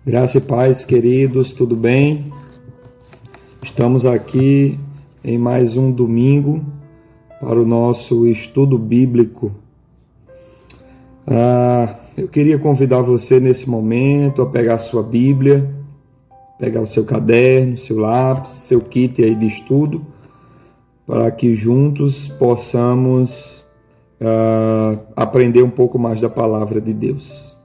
Graça e paz, queridos, tudo bem? Estamos aqui em mais um domingo para o nosso estudo bíblico. Eu queria convidar você nesse momento a pegar a sua Bíblia, pegar o seu caderno, seu lápis, seu kit aí de estudo, para que juntos possamos aprender um pouco mais da palavra de Deus.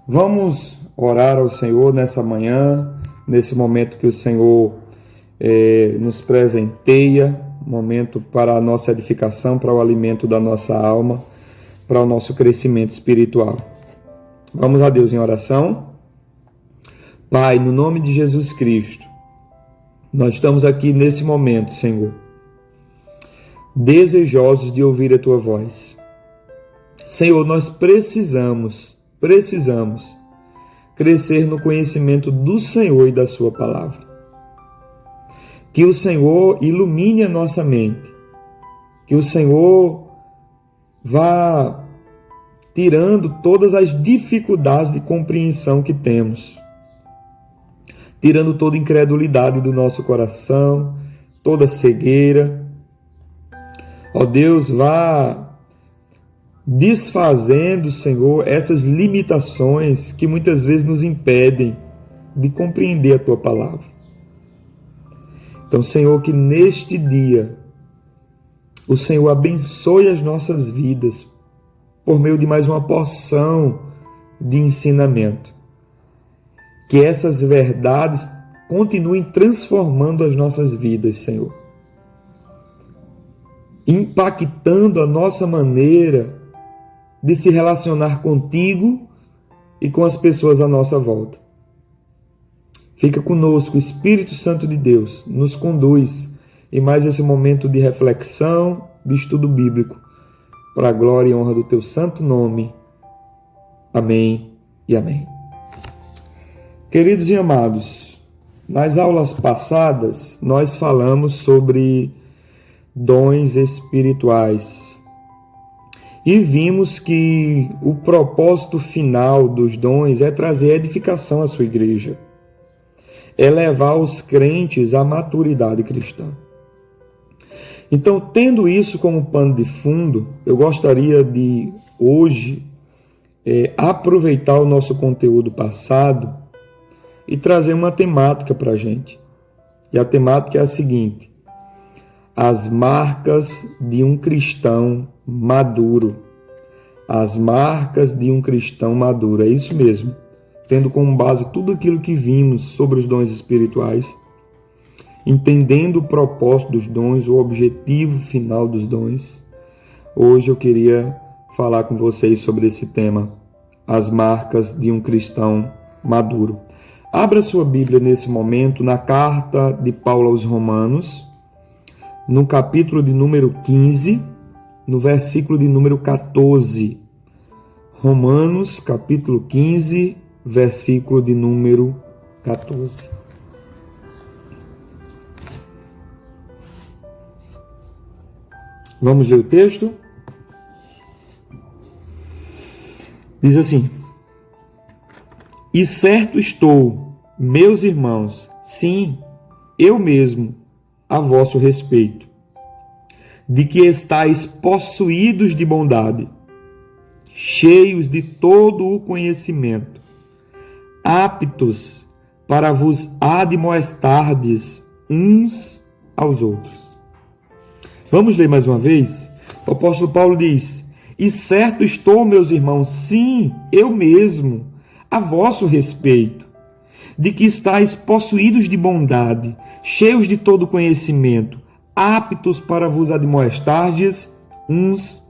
Vamos orar ao Senhor nessa manhã, nesse momento que o Senhor nos presenteia, momento para a nossa edificação, para o alimento da nossa alma, para o nosso crescimento espiritual. Vamos a Deus em oração. Pai, no nome de Jesus Cristo, nós estamos aqui nesse momento, Senhor, desejosos de ouvir a Tua voz. Senhor, nós precisamos crescer no conhecimento do Senhor e da Sua palavra. Que o Senhor ilumine a nossa mente, que o Senhor vá tirando todas as dificuldades de compreensão que temos, tirando toda incredulidade do nosso coração, toda cegueira. Ó Deus, vá desfazendo, Senhor, essas limitações que muitas vezes nos impedem de compreender a Tua palavra. Então, Senhor, que neste dia o Senhor abençoe as nossas vidas por meio de mais uma porção de ensinamento. Que essas verdades continuem transformando as nossas vidas, Senhor, impactando a nossa maneira de se relacionar contigo e com as pessoas à nossa volta. Fica conosco, o Espírito Santo de Deus nos conduz em mais esse momento de reflexão, de estudo bíblico, para a glória e honra do Teu santo nome. Amém e amém. Queridos e amados, nas aulas passadas nós falamos sobre dons espirituais. E vimos que o propósito final dos dons é trazer edificação à sua igreja, é levar os crentes à maturidade cristã. Então, tendo isso como pano de fundo, eu gostaria de hoje aproveitar o nosso conteúdo passado e trazer uma temática para a gente. E a temática é a seguinte: as marcas de um cristão maduro. As marcas de um cristão maduro. É isso mesmo. Tendo como base tudo aquilo que vimos sobre os dons espirituais, entendendo o propósito dos dons, o objetivo final dos dons, hoje eu queria falar com vocês sobre esse tema, as marcas de um cristão maduro. Abra sua Bíblia nesse momento na carta de Paulo aos Romanos, no capítulo de número 15, no versículo de número 14. Romanos, capítulo 15, versículo de número 14. Vamos ler o texto? Diz assim: E certo estou, meus irmãos, sim, eu mesmo, a vosso respeito, de que estáis possuídos de bondade, cheios de todo o conhecimento, aptos para vos admoestardes uns aos outros. Vamos ler mais uma vez? O apóstolo Paulo diz: E certo estou, meus irmãos, sim, eu mesmo, a vosso respeito, de que estáis possuídos de bondade, cheios de todo conhecimento, aptos para vos admoestardes uns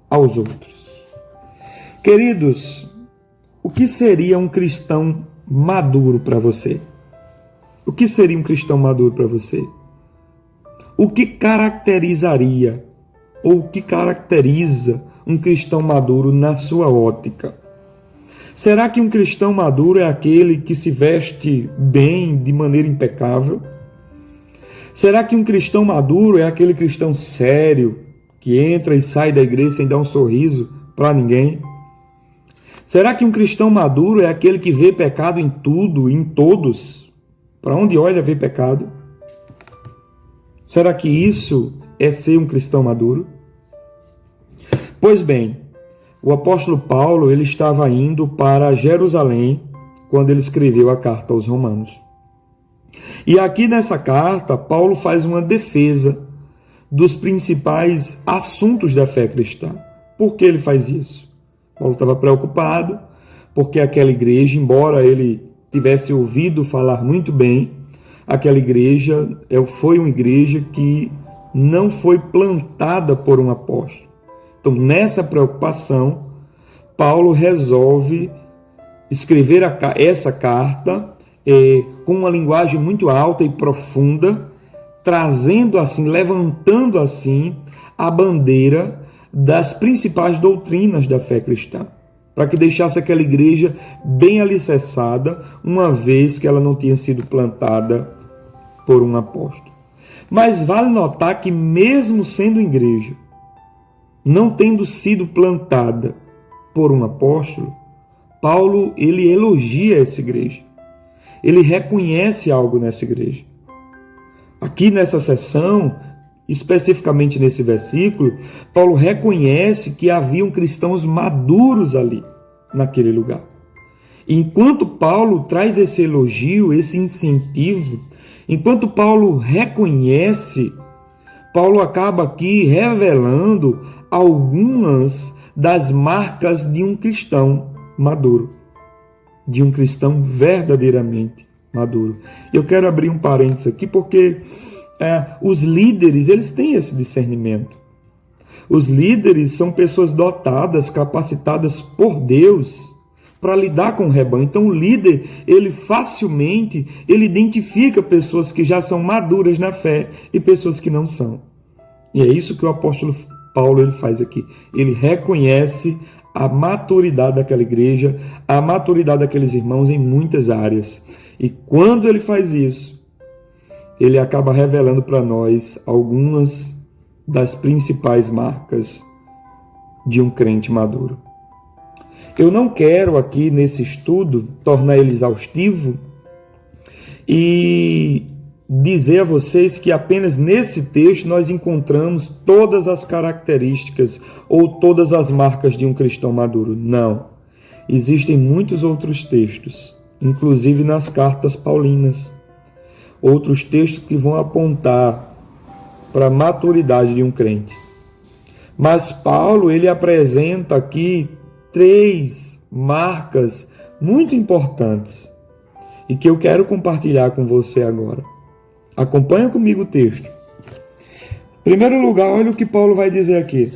aos outros. Queridos, o que seria um cristão maduro para você? O que seria um cristão maduro para você? O que caracterizaria ou o que caracteriza um cristão maduro na sua ótica? Será que um cristão maduro é aquele que se veste bem, de maneira impecável? Será que um cristão maduro é aquele cristão sério, que entra e sai da igreja sem dar um sorriso para ninguém? Será que um cristão maduro é aquele que vê pecado em tudo, em todos? Para onde olha, vê pecado? Será que isso é ser um cristão maduro? Pois bem, o apóstolo Paulo ele estava indo para Jerusalém quando ele escreveu a carta aos Romanos. E aqui nessa carta, Paulo faz uma defesa dos principais assuntos da fé cristã. Por que ele faz isso? Paulo estava preocupado porque aquela igreja, embora ele tivesse ouvido falar muito bem, aquela igreja foi uma igreja que não foi plantada por um apóstolo. Então, nessa preocupação, Paulo resolve escrever essa carta com uma linguagem muito alta e profunda, trazendo assim, levantando assim a bandeira das principais doutrinas da fé cristã, para que deixasse aquela igreja bem alicerçada, uma vez que ela não tinha sido plantada por um apóstolo. Mas vale notar que mesmo sendo igreja, não tendo sido plantada por um apóstolo, Paulo ele elogia essa igreja. Ele reconhece algo nessa igreja. Aqui nessa seção, especificamente nesse versículo, Paulo reconhece que haviam cristãos maduros ali, naquele lugar. Enquanto Paulo traz esse elogio, esse incentivo, enquanto Paulo reconhece, Paulo acaba aqui revelando algumas das marcas de um cristão maduro, de um cristão verdadeiramente maduro. Eu quero abrir um parênteses aqui porque os líderes, eles têm esse discernimento. Os líderes são pessoas dotadas, capacitadas por Deus para lidar com o rebanho. Então o líder, ele facilmente identifica pessoas que já são maduras na fé e pessoas que não são. E é isso que o apóstolo Paulo ele faz aqui. Ele reconhece a maturidade daquela igreja, a maturidade daqueles irmãos em muitas áreas. E quando ele faz isso, ele acaba revelando para nós algumas das principais marcas de um crente maduro. Eu não quero aqui nesse estudo tornar ele exaustivo e dizer a vocês que apenas nesse texto nós encontramos todas as características ou todas as marcas de um cristão maduro. Não. Existem muitos outros textos, inclusive nas cartas paulinas. Outros textos que vão apontar para a maturidade de um crente. Mas Paulo, ele apresenta aqui 3 marcas muito importantes e que eu quero compartilhar com você agora. Acompanha comigo o texto. Em primeiro lugar, olha o que Paulo vai dizer aqui.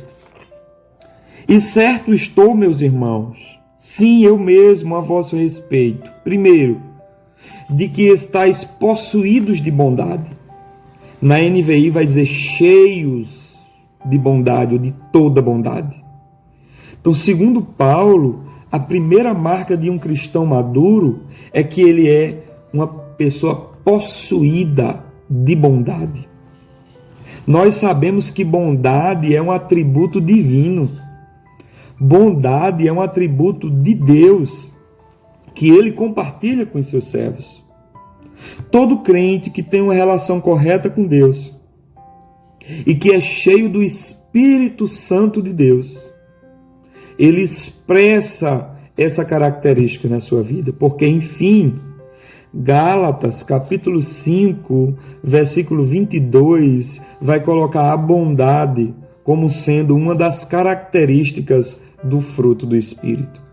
E certo estou, meus irmãos, sim, eu mesmo a vosso respeito. Primeiro, de que estáis possuídos de bondade. Na NVI vai dizer cheios de bondade ou de toda bondade. Então, segundo Paulo, a primeira marca de um cristão maduro é que ele é uma pessoa possuída de bondade. Nós sabemos que bondade é um atributo divino. Bondade é um atributo de Deus que ele compartilha com os seus servos. Todo crente que tem uma relação correta com Deus e que é cheio do Espírito Santo de Deus, ele expressa essa característica na sua vida, porque, enfim, Gálatas, capítulo 5, versículo 22, vai colocar a bondade como sendo uma das características do fruto do Espírito.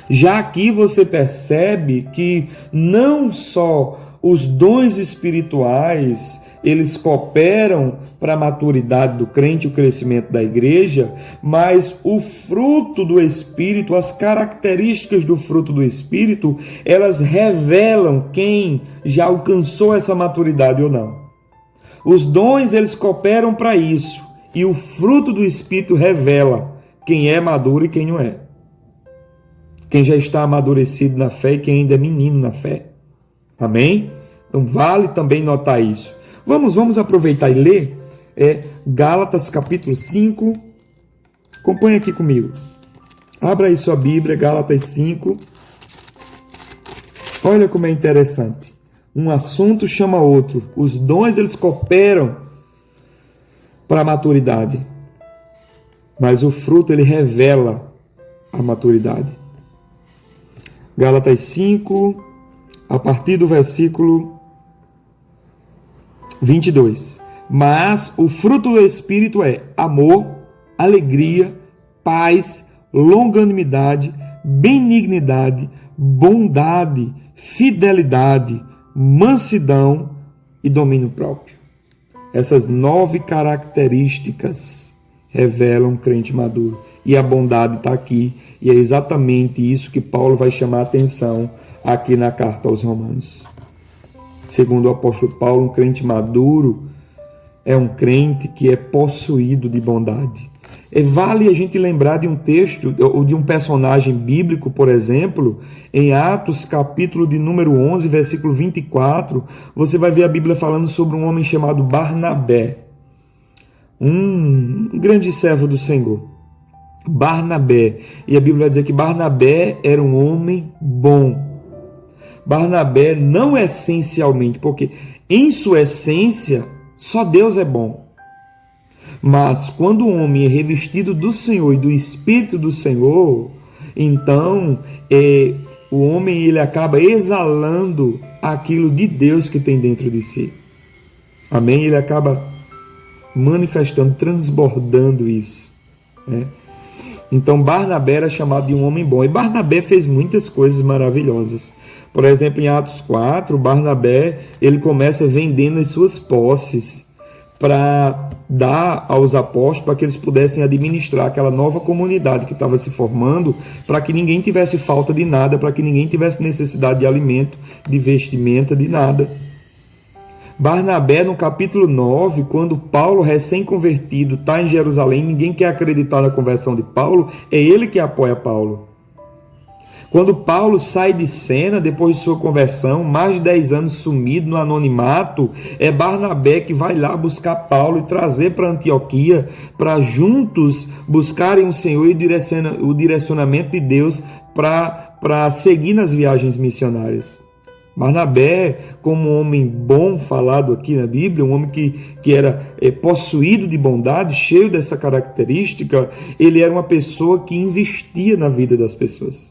Já aqui você percebe que não só os dons espirituais, eles cooperam para a maturidade do crente, o crescimento da igreja, mas o fruto do Espírito, as características do fruto do Espírito, elas revelam quem já alcançou essa maturidade ou não. Os dons, eles cooperam para isso, e o fruto do Espírito revela quem é maduro e quem não é. Quem já está amadurecido na fé e quem ainda é menino na fé. Amém? Então vale também notar isso. Vamos aproveitar e ler Gálatas capítulo 5. Acompanha aqui comigo. Abra aí sua Bíblia, Gálatas 5. Olha como é interessante. Um assunto chama outro. Os dons, eles cooperam para a maturidade. Mas o fruto, ele revela a maturidade. Gálatas 5, a partir do versículo 22. Mas o fruto do Espírito é amor, alegria, paz, longanimidade, benignidade, bondade, fidelidade, mansidão e domínio próprio. Essas 9 características revelam um crente maduro. E a bondade está aqui, e é exatamente isso que Paulo vai chamar a atenção aqui na carta aos Romanos. Segundo o apóstolo Paulo, um crente maduro é um crente que é possuído de bondade. Vale a gente lembrar de um texto, ou de um personagem bíblico, por exemplo, em Atos, capítulo de número 11, versículo 24, você vai ver a Bíblia falando sobre um homem chamado Barnabé, um grande servo do Senhor. Barnabé, e a Bíblia vai dizer que Barnabé era um homem bom. Barnabé não essencialmente, porque em sua essência só Deus é bom. Mas quando o homem é revestido do Senhor e do Espírito do Senhor, então o homem ele acaba exalando aquilo de Deus que tem dentro de si. Amém? Ele acaba manifestando, transbordando isso, né? Então Barnabé era chamado de um homem bom. E Barnabé fez muitas coisas maravilhosas. Por exemplo, em Atos 4, Barnabé ele começa vendendo as suas posses para dar aos apóstolos, para que eles pudessem administrar aquela nova comunidade que estava se formando, para que ninguém tivesse falta de nada, para que ninguém tivesse necessidade de alimento, de vestimenta, de nada. Barnabé, no capítulo 9, quando Paulo, recém-convertido, está em Jerusalém, ninguém quer acreditar na conversão de Paulo, é ele que apoia Paulo. Quando Paulo sai de cena, depois de sua conversão, mais de 10 anos sumido no anonimato, é Barnabé que vai lá buscar Paulo e trazer para Antioquia, para juntos buscarem o Senhor e o direcionamento de Deus para seguir nas viagens missionárias. Barnabé, como um homem bom falado aqui na Bíblia, um homem que era possuído de bondade, cheio dessa característica, ele era uma pessoa que investia na vida das pessoas.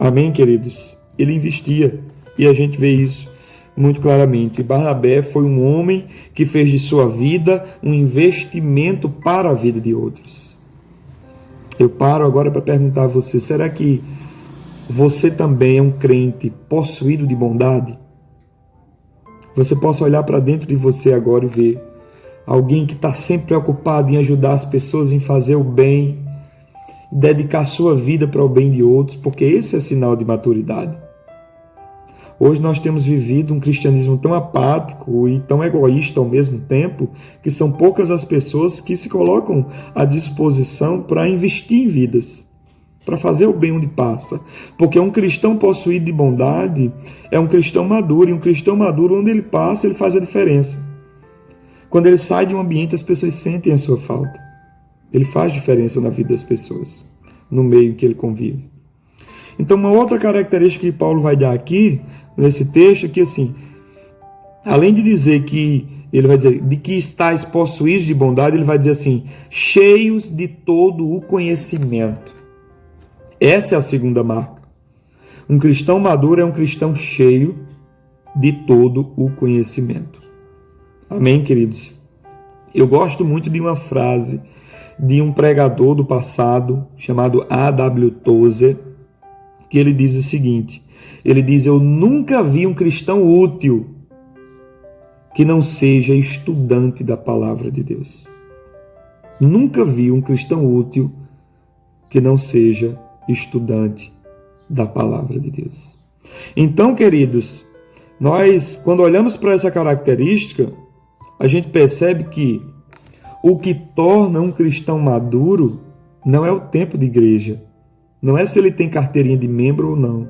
Amém, queridos? Ele investia, e a gente vê isso muito claramente. Barnabé foi um homem que fez de sua vida um investimento para a vida de outros. Eu paro agora para perguntar a você, será que você também é um crente possuído de bondade? Você possa olhar para dentro de você agora e ver alguém que está sempre preocupado em ajudar as pessoas, em fazer o bem, dedicar sua vida para o bem de outros, porque esse é sinal de maturidade. Hoje nós temos vivido um cristianismo tão apático e tão egoísta ao mesmo tempo, que são poucas as pessoas que se colocam à disposição para investir em vidas, para fazer o bem onde passa. Porque um cristão possuído de bondade é um cristão maduro, e um cristão maduro, onde ele passa, ele faz a diferença. Quando ele sai de um ambiente, as pessoas sentem a sua falta. Ele faz diferença na vida das pessoas, no meio em que ele convive. Então, uma outra característica que Paulo vai dar aqui, nesse texto, é que assim, além de dizer que, ele vai dizer, de que estáis possuídos de bondade, ele vai dizer assim, cheios de todo o conhecimento. Essa é a segunda marca. Um cristão maduro é um cristão cheio de todo o conhecimento. Amém, queridos? Eu gosto muito de uma frase de um pregador do passado, chamado A.W. Tozer, que ele diz o seguinte, ele diz, eu nunca vi um cristão útil que não seja estudante da palavra de Deus. Nunca vi um cristão útil que não seja estudante da palavra de Deus. Então, queridos, nós, quando olhamos para essa característica, a gente percebe que o que torna um cristão maduro não é o tempo de igreja, não é se ele tem carteirinha de membro ou não.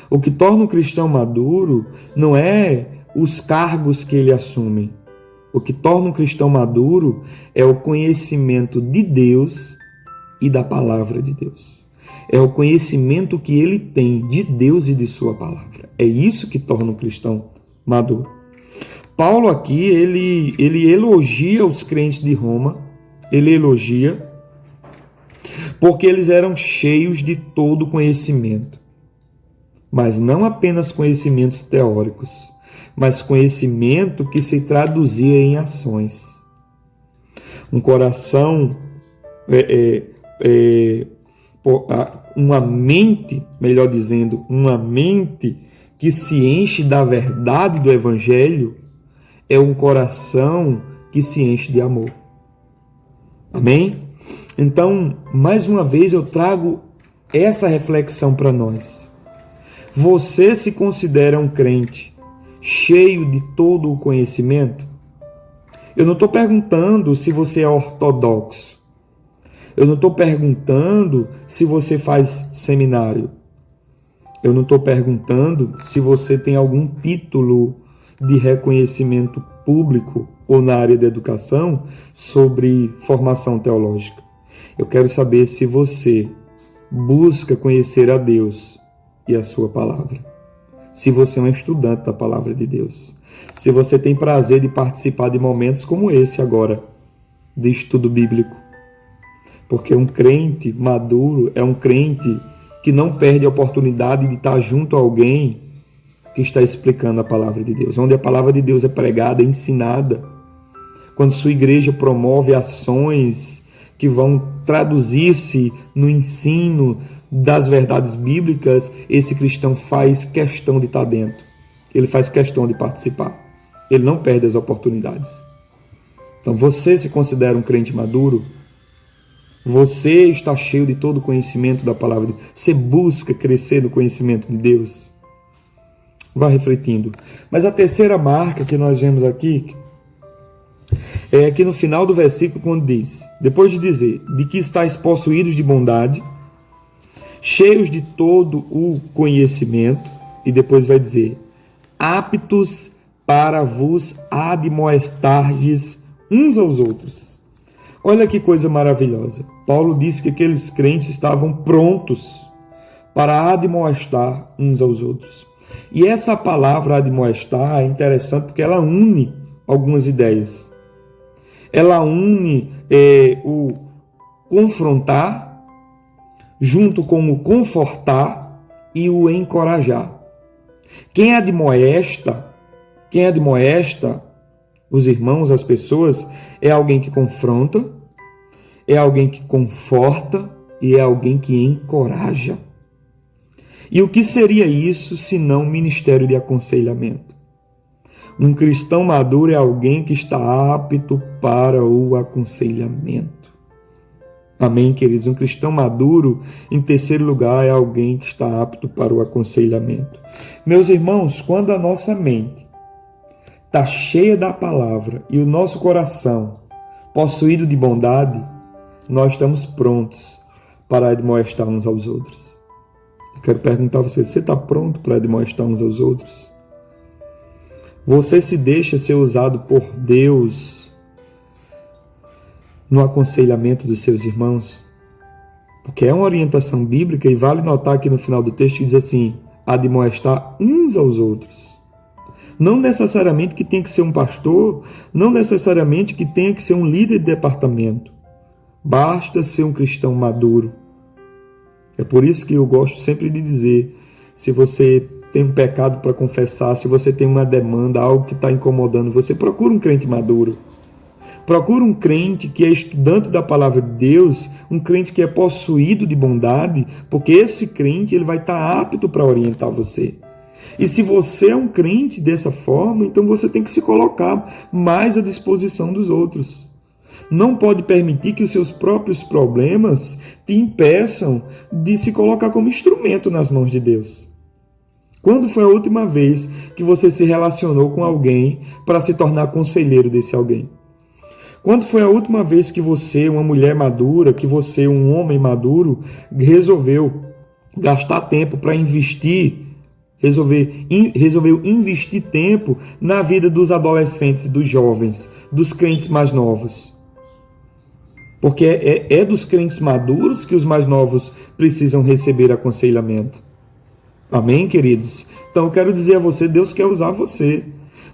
O que torna um cristão maduro não é os cargos que ele assume. O que torna um cristão maduro é o conhecimento de Deus e da palavra de Deus. É o conhecimento que ele tem de Deus e de sua palavra. É isso que torna um cristão maduro. Paulo aqui, ele elogia os crentes de Roma, ele elogia, porque eles eram cheios de todo conhecimento. Mas não apenas conhecimentos teóricos, mas conhecimento que se traduzia em ações. Um coração, uma mente, melhor dizendo, uma mente que se enche da verdade do Evangelho, é um coração que se enche de amor. Amém? Então, mais uma vez eu trago essa reflexão para nós. Você se considera um crente cheio de todo o conhecimento? Eu não estou perguntando se você é ortodoxo. Eu não estou perguntando se você faz seminário. Eu não estou perguntando se você tem algum título de reconhecimento público ou na área da educação sobre formação teológica. Eu quero saber se você busca conhecer a Deus e a sua palavra. Se você é um estudante da palavra de Deus. Se você tem prazer de participar de momentos como esse agora, de estudo bíblico. Porque um crente maduro é um crente que não perde a oportunidade de estar junto a alguém que está explicando a palavra de Deus, onde a palavra de Deus é pregada, ensinada. Quando sua igreja promove ações que vão traduzir-se no ensino das verdades bíblicas, esse cristão faz questão de estar dentro. Ele faz questão de participar. Ele não perde as oportunidades. Então, você se considera um crente maduro? Você está cheio de todo o conhecimento da palavra de Deus? Você busca crescer no conhecimento de Deus? Vá refletindo. Mas a terceira marca que nós vemos aqui é aqui no final do versículo, quando diz, depois de dizer, de que estáis possuídos de bondade, cheios de todo o conhecimento, e depois vai dizer, aptos para vos admoestardes uns aos outros. Olha que coisa maravilhosa. Paulo disse que aqueles crentes estavam prontos para admoestar uns aos outros. E essa palavra admoestar é interessante porque ela une algumas ideias. Ela une o confrontar junto com o confortar e o encorajar. Quem admoesta os irmãos, as pessoas, é alguém que confronta, é alguém que conforta e é alguém que encoraja. E o que seria isso se não ministério de aconselhamento? Um cristão maduro é alguém que está apto para o aconselhamento. Amém, queridos? Um cristão maduro, em terceiro lugar, é alguém que está apto para o aconselhamento. Meus irmãos, quando a nossa mente está cheia da palavra e o nosso coração possuído de bondade, nós estamos prontos para admoestar uns aos outros. Eu quero perguntar a você está pronto para admoestar uns aos outros? Você se deixa ser usado por Deus no aconselhamento dos seus irmãos? Porque é uma orientação bíblica e vale notar aqui no final do texto que diz assim, admoestar uns aos outros. Não necessariamente que tenha que ser um pastor, não necessariamente que tenha que ser um líder de departamento. Basta ser um cristão maduro. É por isso que eu gosto sempre de dizer, se você tem um pecado para confessar, se você tem uma demanda, algo que está incomodando você, procura um crente maduro. Procura um crente que é estudante da palavra de Deus, um crente que é possuído de bondade, porque esse crente ele vai estar apto para orientar você. E se você é um crente dessa forma, então você tem que se colocar mais à disposição dos outros. Não pode permitir que os seus próprios problemas te impeçam de se colocar como instrumento nas mãos de Deus. Quando foi a última vez que você se relacionou com alguém para se tornar conselheiro desse alguém? Quando foi a última vez que você, uma mulher madura, que você, um homem maduro, resolveu gastar tempo para resolveu investir tempo na vida dos adolescentes, dos jovens, dos crentes mais novos? Porque é dos crentes maduros que os mais novos precisam receber aconselhamento. Amém, queridos? Então eu quero dizer a você, Deus quer usar você.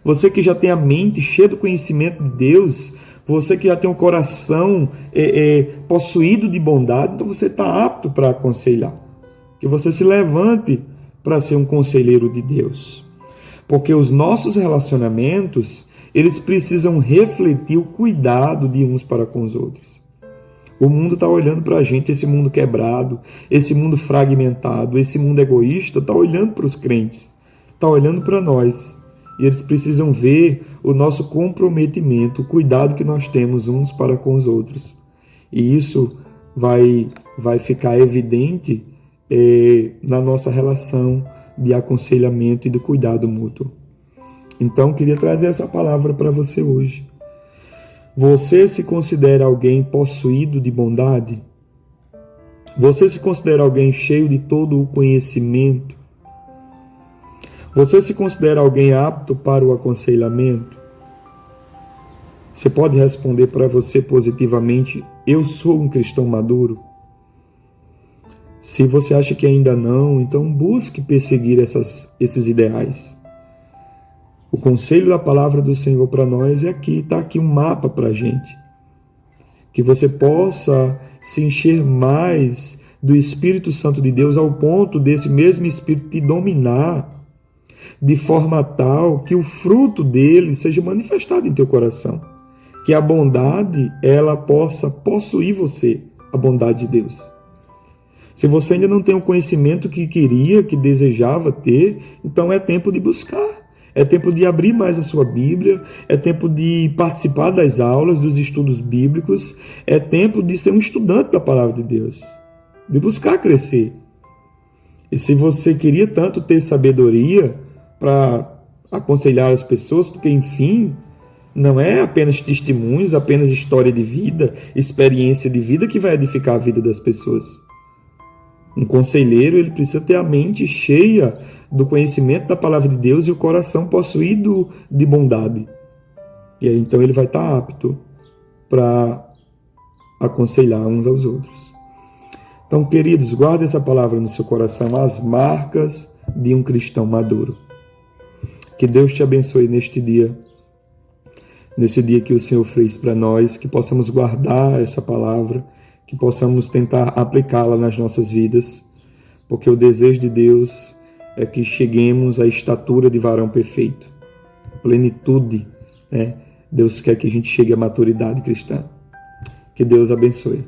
Você que já tem a mente cheia do conhecimento de Deus, você que já tem um coração possuído de bondade, então você está apto para aconselhar. Que você se levante para ser um conselheiro de Deus. Porque os nossos relacionamentos, eles precisam refletir o cuidado de uns para com os outros. O mundo está olhando para a gente, esse mundo quebrado, esse mundo fragmentado, esse mundo egoísta, está olhando para os crentes, está olhando para nós. E eles precisam ver o nosso comprometimento, o cuidado que nós temos uns para com os outros. E isso vai ficar evidente na nossa relação de aconselhamento e de cuidado mútuo. Então, queria trazer essa palavra para você hoje. Você se considera alguém possuído de bondade? Você se considera alguém cheio de todo o conhecimento? Você se considera alguém apto para o aconselhamento? Você pode responder para você positivamente: eu sou um cristão maduro? Se você acha que ainda não, então busque perseguir esses ideais. O conselho da palavra do Senhor para nós é aqui, está aqui um mapa para a gente. Que você possa se encher mais do Espírito Santo de Deus ao ponto desse mesmo Espírito te dominar de forma tal que o fruto dele seja manifestado em teu coração. Que a bondade, ela possa possuir você, a bondade de Deus. Se você ainda não tem o conhecimento que queria, que desejava ter, então é tempo de buscar. É tempo de abrir mais a sua Bíblia, é tempo de participar das aulas, dos estudos bíblicos, é tempo de ser um estudante da palavra de Deus, de buscar crescer. E se você queria tanto ter sabedoria para aconselhar as pessoas, porque, enfim, não é apenas testemunhos, apenas história de vida, experiência de vida que vai edificar a vida das pessoas. Um conselheiro, ele precisa ter a mente cheia do conhecimento da palavra de Deus e o coração possuído de bondade. E aí, então, ele vai estar apto para aconselhar uns aos outros. Então, queridos, guarde essa palavra no seu coração, as marcas de um cristão maduro. Que Deus te abençoe neste dia, nesse dia que o Senhor fez para nós, que possamos guardar essa palavra, que possamos tentar aplicá-la nas nossas vidas, porque o desejo de Deus é que cheguemos à estatura de varão perfeito, plenitude, né? Deus quer que a gente chegue à maturidade cristã. Que Deus abençoe.